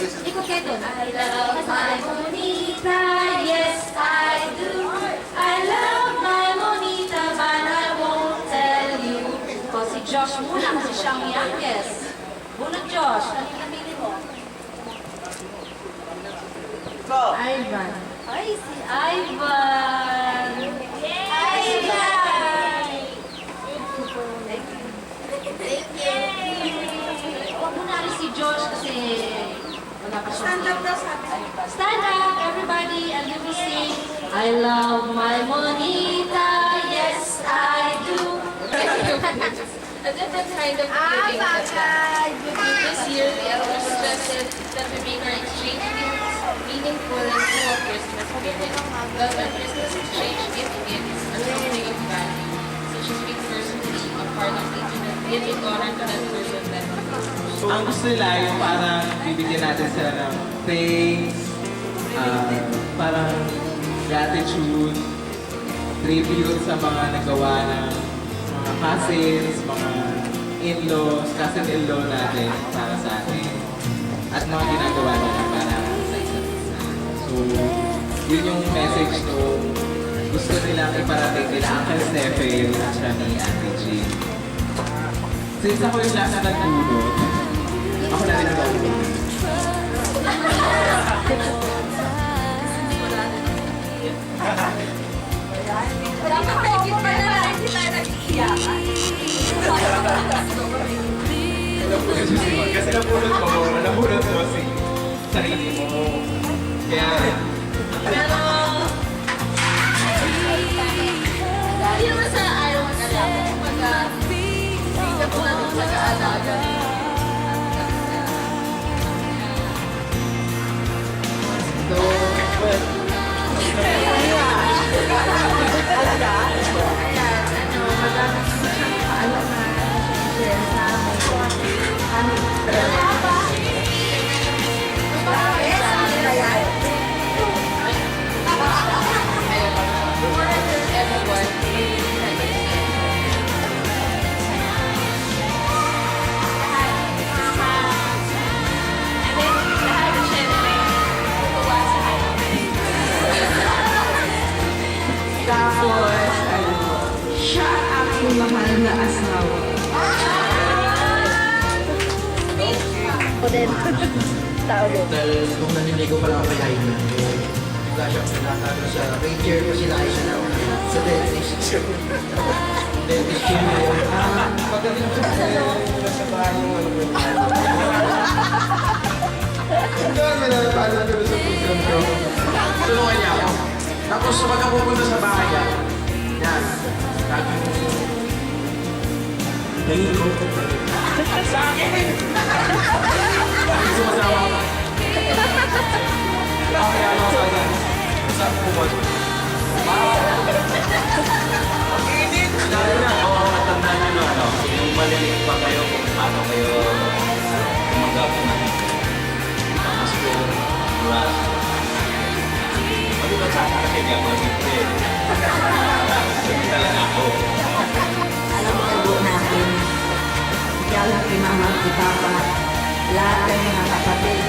Ikot kayo doon. I love my Monita, yes I do. I love my Monita, but I won't tell you. Kung si Josh muna, kasi siyang youngest. Bunod Josh, ano yung napili mo? Ivan. Ay, si Ivan! Ivan! Thank you! Huwag mo na si Josh kasi wala pa siya. Stand up daw sabi. Stand up, everybody, and let me sing. I love my Monita, yes I do. A different kind of giving bagay. this year, we also suggested that we make our exchange gifts meaningful and full of Christmas spirit. Love and Christmas exchange gift gifts are something of value, so just make personally a part of giving honor to that person that Ang gusto nila yung parang bibigyan natin sila ng thanks, parang gratitude, tribute sa mga nagawa ng mga cousins, mga in-laws, cousin-in-law natin para sa atin. At mga ginagawa nila para sa isa't isa. So, yun yung message to gusto nilang iparating nila Uncle Stephen at siya ni Ate Jean. Since ako yung last na nagulot, ako na rin nagulot. Dapat pekit pa na lang sila nag-iiyakan. Kasi napulot mo si sarili mo. Kaya, Pero, hindi naman sa ayaw mag-alaga. Kumbaga, hindi ko natin mag-aalaga. Tapos, siya ang aking mahal na asawa. Ako din. Tao din. Dahil kung naniligo pa lang ako kay Aina, bigla siyang pinakano sa ranger ko sila Aina na sa dentist. Dentist siya na yun. pagdating sa sa bahay yung ano ko. Hindi naman pinapalo ko sa program ko. Tulungan niya ako. Tapos pagka pupunta sa bahay niya, yan, lagi mo tingin ko. Sa akin! Lagi sumasawa ka. Ako kaya ako sa kanya. Sa pumod. Lalo na, matandaan nyo na, ano, yung maliliit pa kayo kung paano kayo tumanggap ng pamasko, oras. Maliban sa akin kasi hindi ako nagpipre. Sabi talaga ako. Alam mo ang buo natin. Ikaw lang kay mama at kay papa. Lahat ng mga kapatid.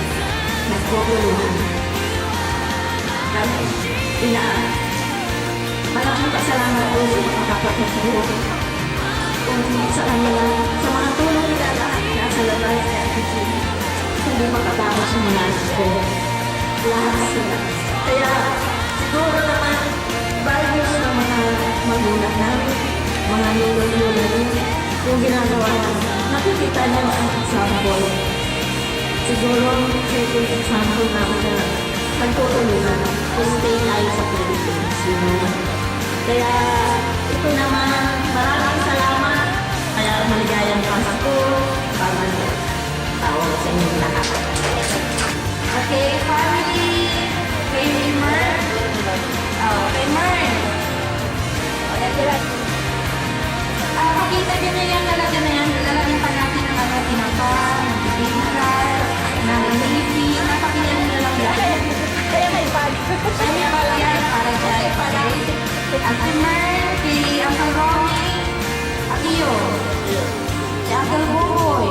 Nagpupulungan. Kami, malaking pasalamat po sa mga kapatid ko. Kung sa kanila, sa mga tulong nila lahat nasa labas kay Ate Jean. Hindi makatapos ang mga anak ko. Lahat sila. Kaya siguro naman, values ng mga magulang namin, mga lolo-lolo rin, yung ginagawa namin. Nakikita niyo ang example. Siguro, second example namin na nagtutulungan kung stay tayo sa Philippines. Kaya ito naman, maraming salamat. Kaya maligayang Pasko para tawag sa inyong lahat. Okay, family. Kay Mern. Kay Mern. Makita nyo na yan, lalagyan na yan. Lalagyan pa natin ng ano, tinapa, ng bibigral, ng navy. Napakilala nyo lang yan. Kaya may bag. Ay, yan, para dyan. Okay? Ate Mern, kay Uncle Ronnie, Akiyo, kay Uncle Boboy.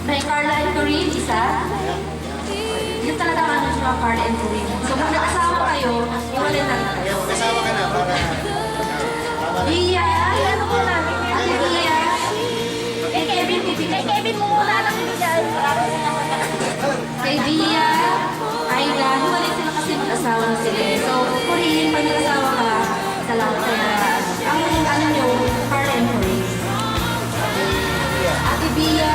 May Carla and Corinne, isa. Yun talaga ang ano si mga Carla and Corinne. So kung nag-asawa kayo, iwalay na kayo. Kasama ka na para... Iya, ano ko namin? Ate Iya. Kay Kevin, kay Kevin mo muna lang bibigyan. Kay Dia, Aida, hiwalay sila kasi mag-asawa na sila. So, Corinne, pag nag-asawa ka, salamat kaya. Ang ano nyo, Carla and Corinne. Ate Bia,